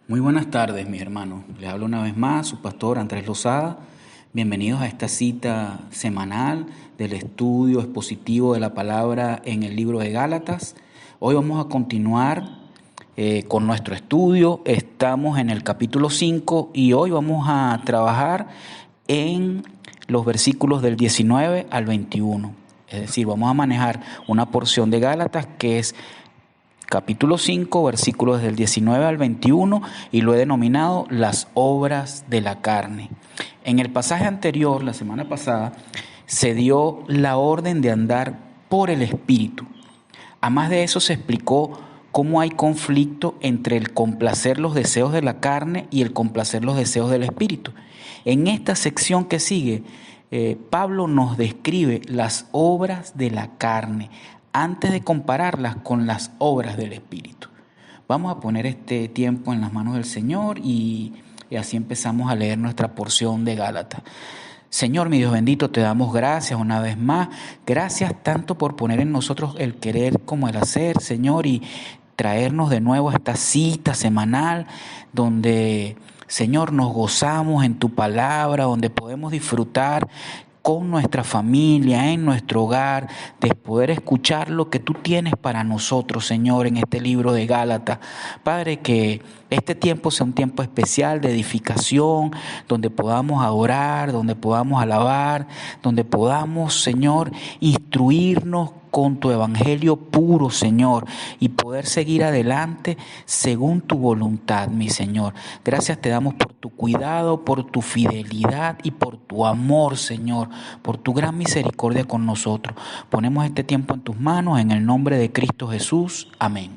Muy buenas tardes, mis hermanos. Les hablo una vez más su pastor Andrés Lozada. Bienvenidos a esta cita semanal del estudio expositivo de la palabra en el libro de Gálatas. Hoy vamos a continuar con nuestro estudio. Estamos en el capítulo 5 y hoy vamos a trabajar en los versículos del 19 al 21. Es decir, vamos a manejar una porción de Gálatas que es capítulo 5, versículos del 19 al 21, y lo he denominado las obras de la carne. En el pasaje anterior, la semana pasada, se dio la orden de andar por el Espíritu. Además de eso, se explicó cómo hay conflicto entre el complacer los deseos de la carne y el complacer los deseos del Espíritu. En esta sección que sigue, Pablo nos describe las obras de la carne antes de compararlas con las obras del Espíritu. Vamos a poner este tiempo en las manos del Señor y así empezamos a leer nuestra porción de Gálatas. Señor, mi Dios bendito, te damos gracias una vez más. Gracias tanto por poner en nosotros el querer como el hacer, Señor, y traernos de nuevo a esta cita semanal donde, Señor, nos gozamos en tu palabra, donde podemos disfrutar con nuestra familia, en nuestro hogar, de poder escuchar lo que tú tienes para nosotros, Señor, en este libro de Gálatas. Padre, que este tiempo sea un tiempo especial de edificación, donde podamos adorar, donde podamos alabar, donde podamos, Señor, instruirnos con tu evangelio puro, Señor, y poder seguir adelante según tu voluntad, mi Señor. Gracias te damos por tu cuidado, por tu fidelidad y por tu amor, Señor, por tu gran misericordia con nosotros. Ponemos este tiempo en tus manos, en el nombre de Cristo Jesús. Amén.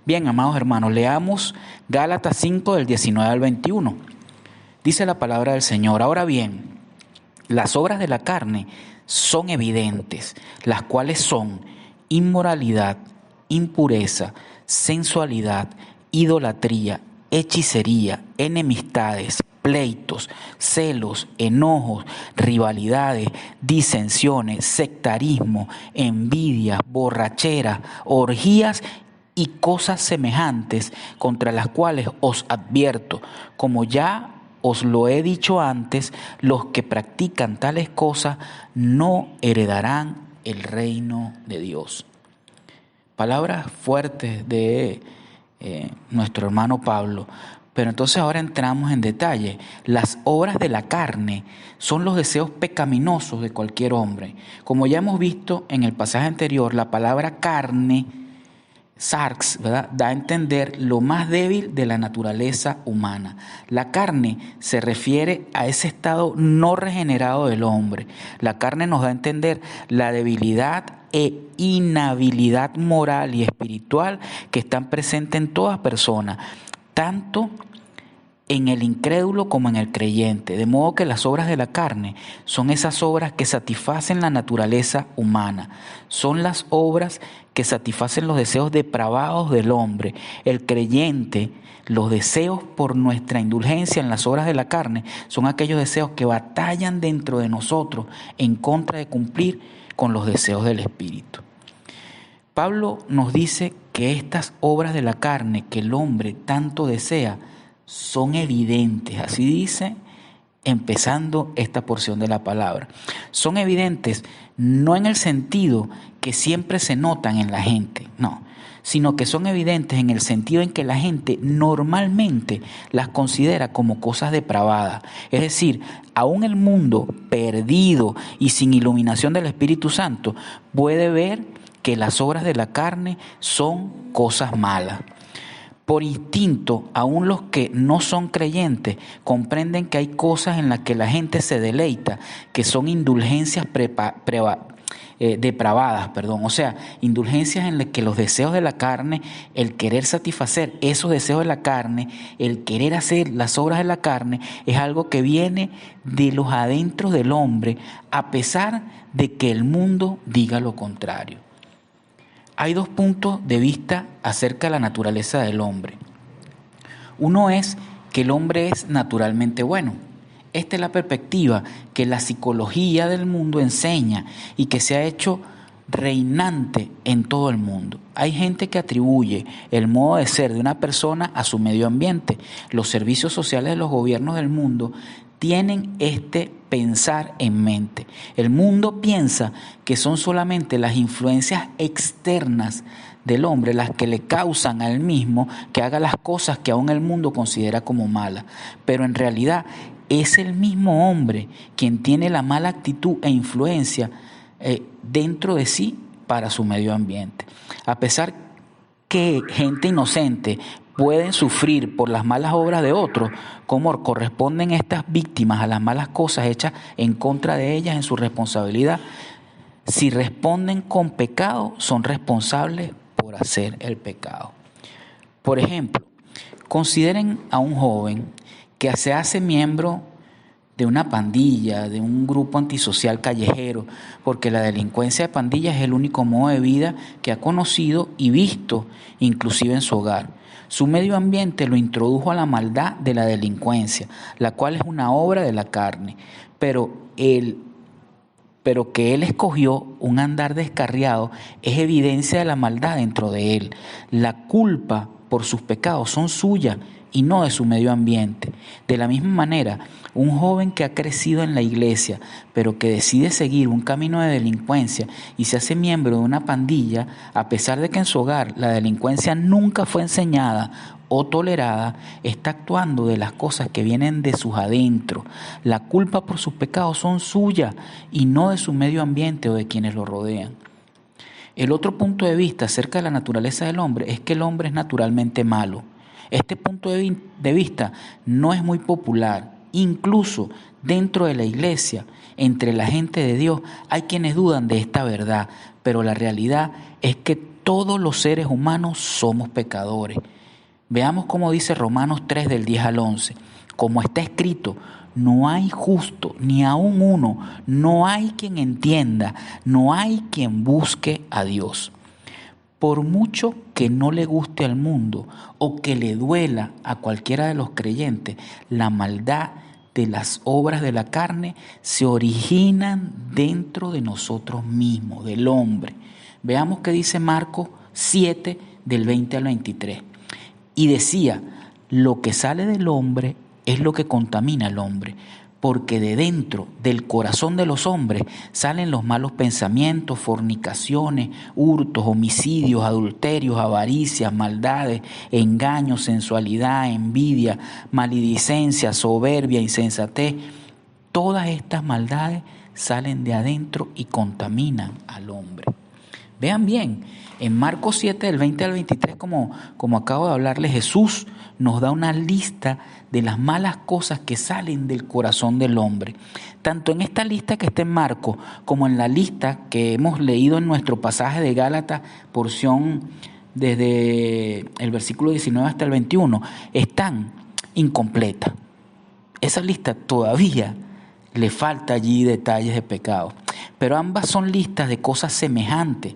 Bien, amados hermanos, leamos Gálatas 5 del 19 al 21. Dice la palabra del Señor: ahora bien, las obras de la carne son evidentes, las cuales son inmoralidad, impureza, sensualidad, idolatría, hechicería, enemistades, pleitos, celos, enojos, rivalidades, disensiones, sectarismo, envidia, borrachera, orgías y cosas semejantes, contra las cuales os advierto, como ya os lo he dicho antes, los que practican tales cosas no heredarán el reino de Dios. Palabras fuertes de nuestro hermano Pablo. Pero entonces ahora entramos en detalle. Las obras de la carne son los deseos pecaminosos de cualquier hombre. Como ya hemos visto en el pasaje anterior, la palabra carne, sarx, ¿verdad?, da a entender lo más débil de la naturaleza humana. La carne se refiere a ese estado no regenerado del hombre. La carne nos da a entender la debilidad e inhabilidad moral y espiritual que están presentes en toda persona, tanto en el incrédulo como en el creyente, de modo que las obras de la carne son esas obras que satisfacen la naturaleza humana, son las obras que satisfacen los deseos depravados del hombre. El creyente, los deseos por nuestra indulgencia en las obras de la carne, son aquellos deseos que batallan dentro de nosotros en contra de cumplir con los deseos del Espíritu. Pablo nos dice que estas obras de la carne que el hombre tanto desea son evidentes, así dice, empezando esta porción de la palabra. Son evidentes no en el sentido que siempre se notan en la gente, no, sino que son evidentes en el sentido en que la gente normalmente las considera como cosas depravadas. Es decir, aún el mundo perdido y sin iluminación del Espíritu Santo puede ver que las obras de la carne son cosas malas. Por instinto, aún los que no son creyentes comprenden que hay cosas en las que la gente se deleita, que son indulgencias depravadas, o sea, indulgencias en las que los deseos de la carne, el querer satisfacer esos deseos de la carne, el querer hacer las obras de la carne, es algo que viene de los adentros del hombre, a pesar de que el mundo diga lo contrario. Hay dos puntos de vista acerca de la naturaleza del hombre. Uno es que el hombre es naturalmente bueno. Esta es la perspectiva que la psicología del mundo enseña y que se ha hecho reinante en todo el mundo. Hay gente que atribuye el modo de ser de una persona a su medio ambiente. Los servicios sociales de los gobiernos del mundo tienen este pensar en mente. El mundo piensa que son solamente las influencias externas del hombre las que le causan al mismo que haga las cosas que aún el mundo considera como malas. Pero en realidad es el mismo hombre quien tiene la mala actitud e influencia dentro de sí para su medio ambiente. A pesar que gente inocente pueden sufrir por las malas obras de otros, como corresponden estas víctimas a las malas cosas hechas en contra de ellas en su responsabilidad, si responden con pecado, son responsables por hacer el pecado. Por ejemplo, consideren a un joven que se hace miembro de una pandilla, de un grupo antisocial callejero, porque la delincuencia de pandillas es el único modo de vida que ha conocido y visto, inclusive en su hogar. Su medio ambiente lo introdujo a la maldad de la delincuencia, la cual es una obra de la carne, pero que él escogió un andar descarriado es evidencia de la maldad dentro de él. La culpa por sus pecados son suyas y no de su medio ambiente. De la misma manera, un joven que ha crecido en la iglesia, pero que decide seguir un camino de delincuencia y se hace miembro de una pandilla, a pesar de que en su hogar la delincuencia nunca fue enseñada o tolerada, está actuando de las cosas que vienen de sus adentros. La culpa por sus pecados son suyas y no de su medio ambiente o de quienes lo rodean. El otro punto de vista acerca de la naturaleza del hombre es que el hombre es naturalmente malo. Este punto de vista no es muy popular. Incluso dentro de la iglesia, entre la gente de Dios, hay quienes dudan de esta verdad, pero la realidad es que todos los seres humanos somos pecadores. Veamos cómo dice Romanos 3 del 10 al 11. Como está escrito, no hay justo, ni aun uno, no hay quien entienda, no hay quien busque a Dios. Por mucho que no le guste al mundo o que le duela a cualquiera de los creyentes, la maldad de las obras de la carne se originan dentro de nosotros mismos, del hombre. Veamos qué dice Marcos 7 del 20 al 23. Y decía, lo que sale del hombre es lo que contamina al hombre, porque de dentro del corazón de los hombres salen los malos pensamientos, fornicaciones, hurtos, homicidios, adulterios, avaricias, maldades, engaños, sensualidad, envidia, maledicencia, soberbia, insensatez. Todas estas maldades salen de adentro y contaminan al hombre. Vean bien, en Marcos 7, del 20 al 23, como acabo de hablarles, Jesús nos da una lista de las malas cosas que salen del corazón del hombre. Tanto en esta lista que está en Marcos, como en la lista que hemos leído en nuestro pasaje de Gálatas, porción desde el versículo 19 hasta el 21, están incompletas. Esa lista todavía le falta allí detalles de pecado, pero ambas son listas de cosas semejantes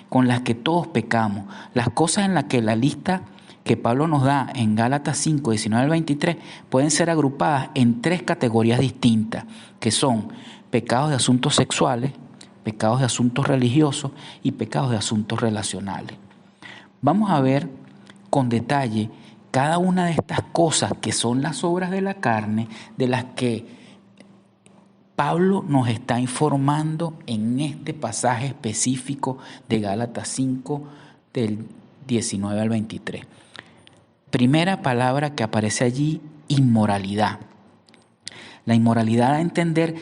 con las que todos pecamos. Las cosas en las que la lista que Pablo nos da en Gálatas 5, 19 al 23 pueden ser agrupadas en tres categorías distintas, que son pecados de asuntos sexuales, pecados de asuntos religiosos y pecados de asuntos relacionales. Vamos a ver con detalle cada una de estas cosas que son las obras de la carne, de las que Pablo nos está informando en este pasaje específico de Gálatas 5, del 19 al 23. Primera palabra que aparece allí, inmoralidad. La inmoralidad da a entender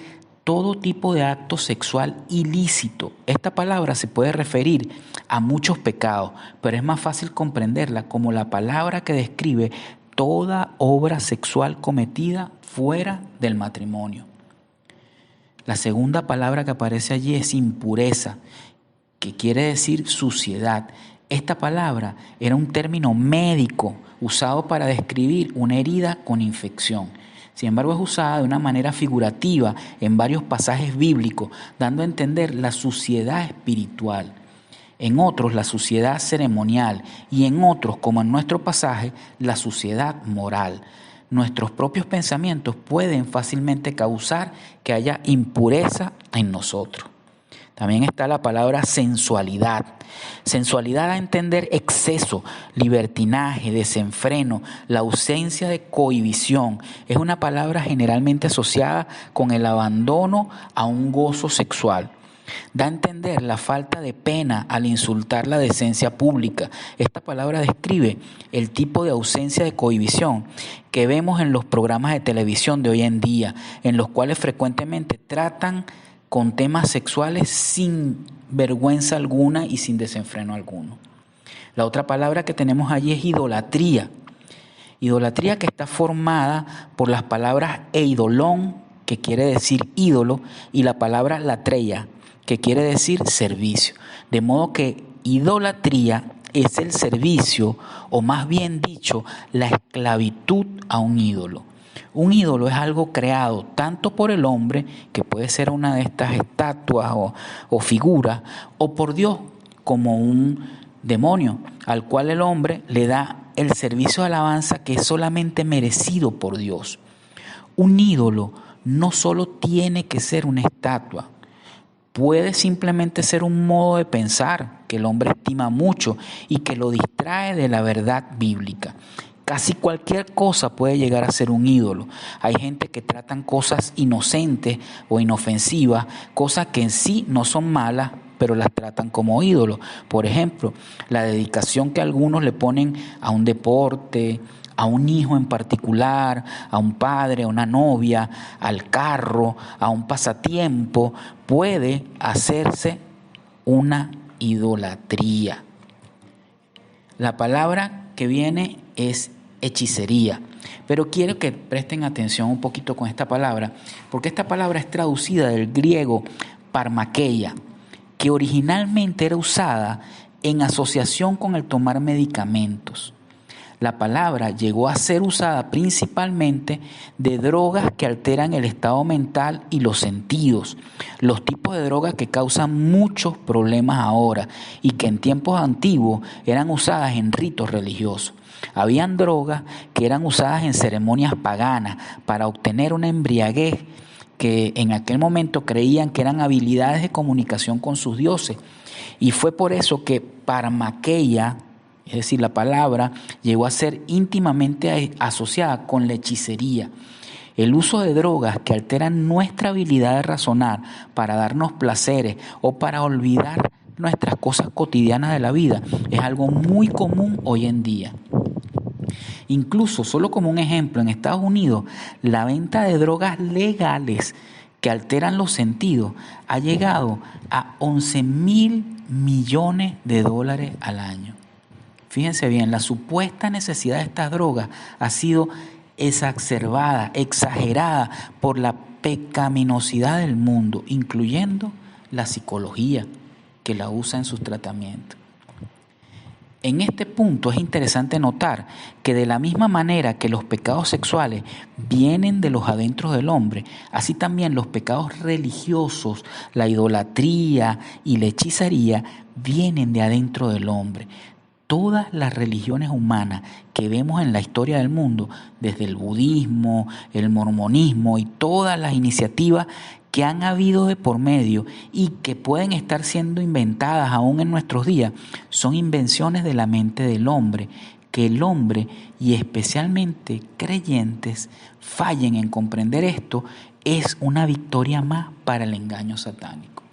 todo tipo de acto sexual ilícito. Esta palabra se puede referir a muchos pecados, pero es más fácil comprenderla como la palabra que describe toda obra sexual cometida fuera del matrimonio. La segunda palabra que aparece allí es impureza, que quiere decir suciedad. Esta palabra era un término médico usado para describir una herida con infección. Sin embargo, es usada de una manera figurativa en varios pasajes bíblicos, dando a entender la suciedad espiritual. En otros, la suciedad ceremonial y en otros, como en nuestro pasaje, la suciedad moral. Nuestros propios pensamientos pueden fácilmente causar que haya impureza en nosotros. También está la palabra sensualidad. Sensualidad da a entender exceso, libertinaje, desenfreno, la ausencia de cohibición. Es una palabra generalmente asociada con el abandono a un gozo sexual. Da a entender la falta de pena al insultar la decencia pública. Esta palabra describe el tipo de ausencia de cohibición que vemos en los programas de televisión de hoy en día, en los cuales frecuentemente tratan con temas sexuales sin vergüenza alguna y sin desenfreno alguno. La otra palabra que tenemos allí es idolatría. Idolatría que está formada por las palabras eidolón, que quiere decir ídolo, y la palabra latreia, que quiere decir servicio. De modo que idolatría es el servicio, o más bien dicho, la esclavitud a un ídolo. Un ídolo es algo creado tanto por el hombre, que puede ser una de estas estatuas o figuras, o por Dios, como un demonio, al cual el hombre le da el servicio de alabanza que es solamente merecido por Dios. Un ídolo no solo tiene que ser una estatua, puede simplemente ser un modo de pensar que el hombre estima mucho y que lo distrae de la verdad bíblica. Casi cualquier cosa puede llegar a ser un ídolo. Hay gente que tratan cosas inocentes o inofensivas, cosas que en sí no son malas, pero las tratan como ídolos. Por ejemplo, la dedicación que algunos le ponen a un deporte, a un hijo en particular, a un padre, a una novia, al carro, a un pasatiempo, puede hacerse una idolatría. La palabra que viene es hechicería, pero quiero que presten atención un poquito con esta palabra, porque esta palabra es traducida del griego parmakeia, que originalmente era usada en asociación con el tomar medicamentos. La palabra llegó a ser usada principalmente de drogas que alteran el estado mental y los sentidos, los tipos de drogas que causan muchos problemas ahora y que en tiempos antiguos eran usadas en ritos religiosos. Habían drogas que eran usadas en ceremonias paganas para obtener una embriaguez que en aquel momento creían que eran habilidades de comunicación con sus dioses. Y fue por eso que parmakeia, es decir, la palabra, llegó a ser íntimamente asociada con la hechicería. El uso de drogas que alteran nuestra habilidad de razonar para darnos placeres o para olvidar nuestras cosas cotidianas de la vida es algo muy común hoy en día. Incluso, solo como un ejemplo, en Estados Unidos, la venta de drogas legales que alteran los sentidos ha llegado a 11.000 millones de dólares al año. Fíjense bien, la supuesta necesidad de estas drogas ha sido exacerbada, exagerada por la pecaminosidad del mundo, incluyendo la psicología que la usa en sus tratamientos. En este punto es interesante notar que de la misma manera que los pecados sexuales vienen de los adentros del hombre, así también los pecados religiosos, la idolatría y la hechicería vienen de adentro del hombre. Todas las religiones humanas que vemos en la historia del mundo, desde el budismo, el mormonismo y todas las iniciativas que han habido de por medio y que pueden estar siendo inventadas aún en nuestros días, son invenciones de la mente del hombre, que el hombre y especialmente creyentes fallen en comprender esto es una victoria más para el engaño satánico.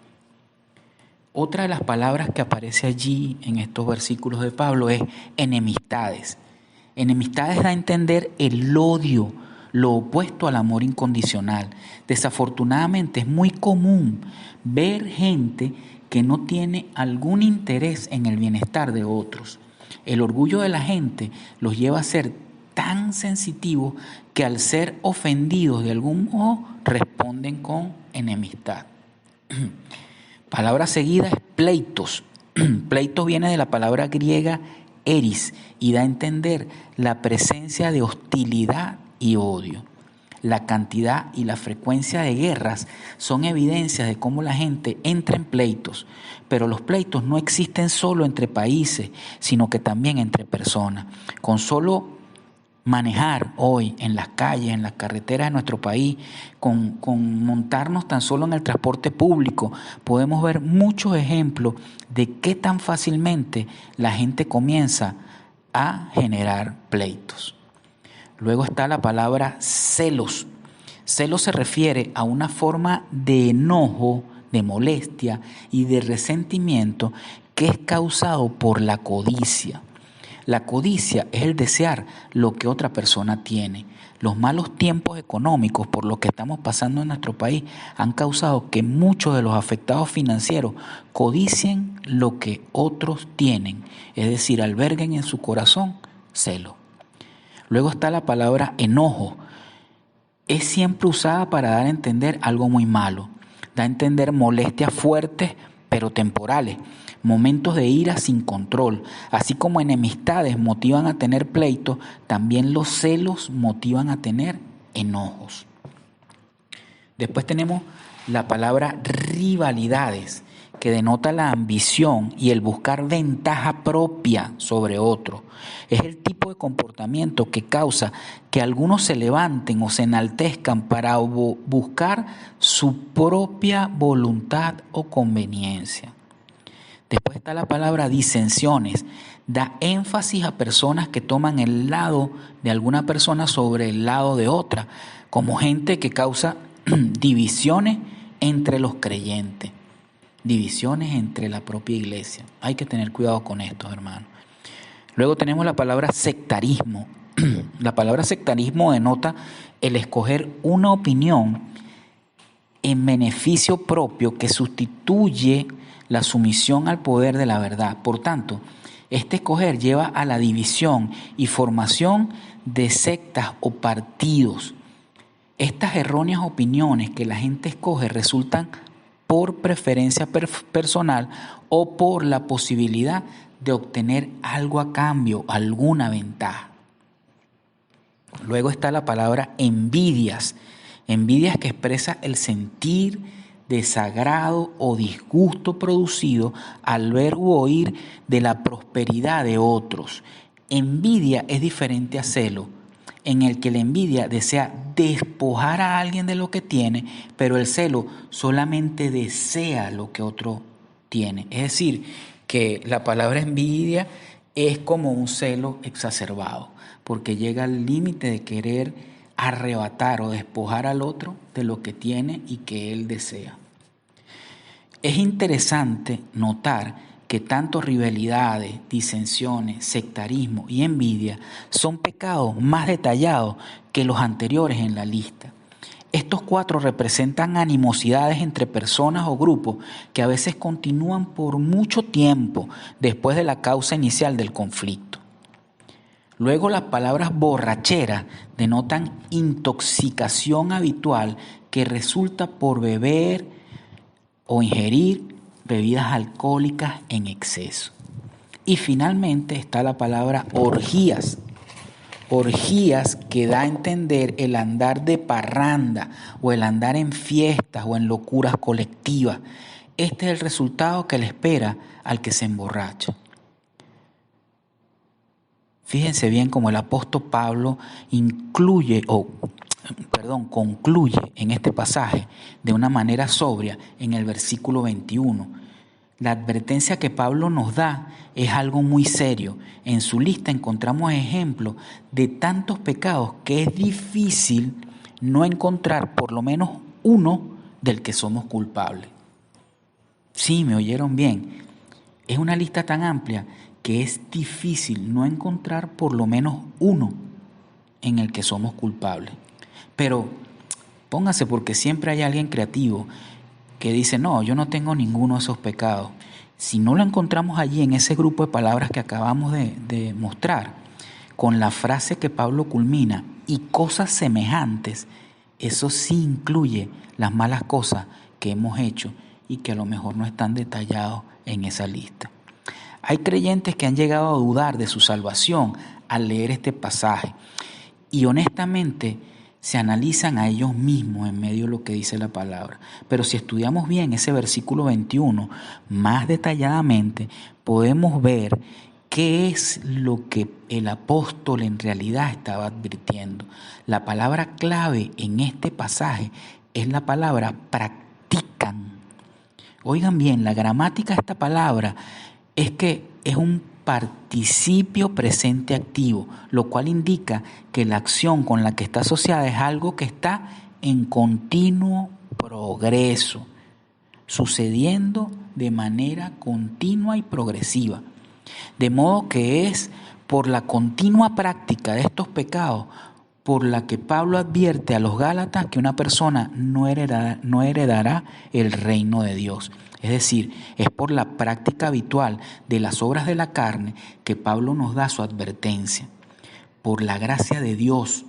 Otra de las palabras que aparece allí en estos versículos de Pablo es enemistades. Enemistades da a entender el odio, lo opuesto al amor incondicional. Desafortunadamente es muy común ver gente que no tiene algún interés en el bienestar de otros. El orgullo de la gente los lleva a ser tan sensitivos que al ser ofendidos de algún modo responden con enemistad. Palabra seguida es pleitos. Pleitos viene de la palabra griega eris y da a entender la presencia de hostilidad y odio. La cantidad y la frecuencia de guerras son evidencias de cómo la gente entra en pleitos, pero los pleitos no existen solo entre países, sino que también entre personas. Con solo Manejar hoy en las calles, en las carreteras de nuestro país, con montarnos tan solo en el transporte público, podemos ver muchos ejemplos de qué tan fácilmente la gente comienza a generar pleitos. Luego está la palabra celos. Celos se refiere a una forma de enojo, de molestia y de resentimiento que es causado por la codicia. La codicia es el desear lo que otra persona tiene. Los malos tiempos económicos por los que estamos pasando en nuestro país han causado que muchos de los afectados financieros codicien lo que otros tienen, es decir, alberguen en su corazón celo. Luego está la palabra enojo. Es siempre usada para dar a entender algo muy malo. Da a entender molestias fuertes pero temporales, momentos de ira sin control, así como enemistades motivan a tener pleitos, también los celos motivan a tener enojos. Después tenemos la palabra rivalidades, que denota la ambición y el buscar ventaja propia sobre otro. Es el tipo de comportamiento que causa que algunos se levanten o se enaltezcan para buscar su propia voluntad o conveniencia. Después está la palabra disensiones. Da énfasis a personas que toman el lado de alguna persona sobre el lado de otra, como gente que causa divisiones entre los creyentes, divisiones entre la propia iglesia. Hay que tener cuidado con esto, hermanos. Luego tenemos la palabra sectarismo. La palabra sectarismo denota el escoger una opinión en beneficio propio que sustituye la sumisión al poder de la verdad. Por tanto, este escoger lleva a la división y formación de sectas o partidos. Estas erróneas opiniones que la gente escoge resultan por preferencia personal o por la posibilidad de obtener algo a cambio, alguna ventaja. Luego está la palabra envidias. Envidias que expresa el sentir desagrado o disgusto producido al ver u oír de la prosperidad de otros. Envidia es diferente a celo, en el que la envidia desea despojar a alguien de lo que tiene, pero el celo solamente desea lo que otro tiene. Es decir, que la palabra envidia es como un celo exacerbado, porque llega al límite de querer arrebatar o despojar al otro de lo que tiene y que él desea. Es interesante notar que tanto rivalidades, disensiones, sectarismo y envidia son pecados más detallados que los anteriores en la lista. Estos 4 representan animosidades entre personas o grupos que a veces continúan por mucho tiempo después de la causa inicial del conflicto. Luego las palabras borrachera denotan intoxicación habitual que resulta por beber o ingerir bebidas alcohólicas en exceso. Y finalmente está la palabra orgías. Orgías que da a entender el andar de parranda o el andar en fiestas o en locuras colectivas. Este es el resultado que le espera al que se emborracha. Fíjense bien cómo el apóstol Pablo concluye en este pasaje de una manera sobria en el versículo 21. La advertencia que Pablo nos da es algo muy serio. En su lista encontramos ejemplos de tantos pecados que es difícil no encontrar por lo menos uno del que somos culpables. Sí, me oyeron bien. Es una lista tan amplia que es difícil no encontrar por lo menos uno en el que somos culpables. Pero póngase, porque siempre hay alguien creativo que dice, no, yo no tengo ninguno de esos pecados. Si no lo encontramos allí en ese grupo de palabras que acabamos de mostrar, con la frase que Pablo culmina, y cosas semejantes, eso sí incluye las malas cosas que hemos hecho y que a lo mejor no están detallados en esa lista. Hay creyentes que han llegado a dudar de su salvación al leer este pasaje y honestamente se analizan a ellos mismos en medio de lo que dice la palabra. Pero si estudiamos bien ese versículo 21 más detalladamente, podemos ver ¿qué es lo que el apóstol en realidad estaba advirtiendo? La palabra clave en este pasaje es la palabra practican. Oigan bien, la gramática de esta palabra es que es un participio presente activo, lo cual indica que la acción con la que está asociada es algo que está en continuo progreso, sucediendo de manera continua y progresiva. De modo que es por la continua práctica de estos pecados por la que Pablo advierte a los Gálatas que una persona no heredará el reino de Dios. Es decir, es por la práctica habitual de las obras de la carne que Pablo nos da su advertencia. Por la gracia de Dios,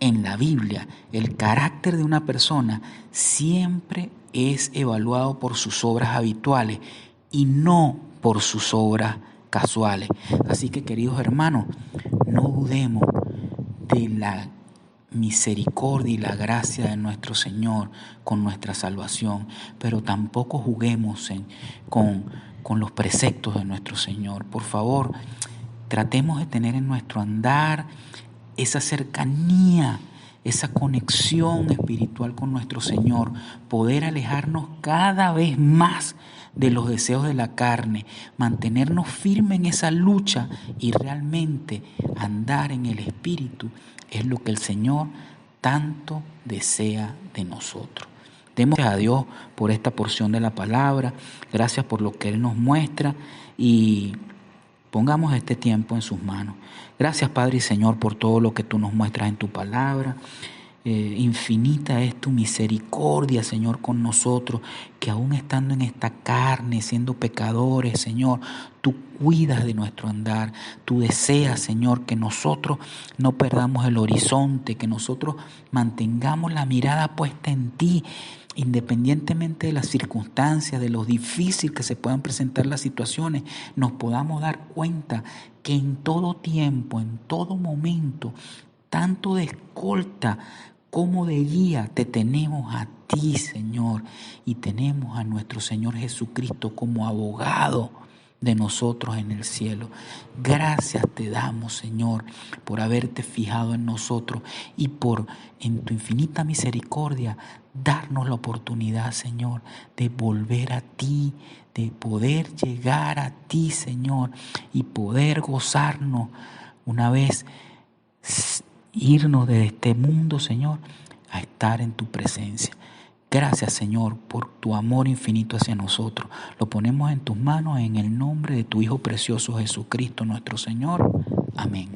en la Biblia, el carácter de una persona siempre es evaluado por sus obras habituales y no por sus obras casuales. Así que, queridos hermanos, no dudemos de la misericordia y la gracia de nuestro Señor con nuestra salvación, pero tampoco juguemos con los preceptos de nuestro Señor. Por favor, tratemos de tener en nuestro andar esa cercanía, esa conexión espiritual con nuestro Señor, poder alejarnos cada vez más de los deseos de la carne, mantenernos firmes en esa lucha y realmente andar en el Espíritu es lo que el Señor tanto desea de nosotros. Demos gracias a Dios por esta porción de la palabra, gracias por lo que Él nos muestra y pongamos este tiempo en sus manos. Gracias, Padre y Señor, por todo lo que tú nos muestras en tu palabra. Infinita es tu misericordia, Señor, con nosotros, que aún estando en esta carne, siendo pecadores, Señor, tú cuidas de nuestro andar. Tú deseas, Señor, que nosotros no perdamos el horizonte, que nosotros mantengamos la mirada puesta en ti, independientemente de las circunstancias, de lo difícil que se puedan presentar las situaciones, nos podamos dar cuenta que en todo tiempo, en todo momento, tanto de escolta como de guía te tenemos a ti, Señor, y tenemos a nuestro Señor Jesucristo como abogado de nosotros en el cielo. Gracias te damos, Señor, por haberte fijado en nosotros y por, en tu infinita misericordia, darnos la oportunidad, Señor, de volver a ti, de poder llegar a ti, Señor, y poder gozarnos una vez irnos de este mundo, Señor, a estar en tu presencia. Gracias, Señor, por tu amor infinito hacia nosotros. Lo ponemos en tus manos en el nombre de tu Hijo precioso Jesucristo, nuestro Señor. Amén.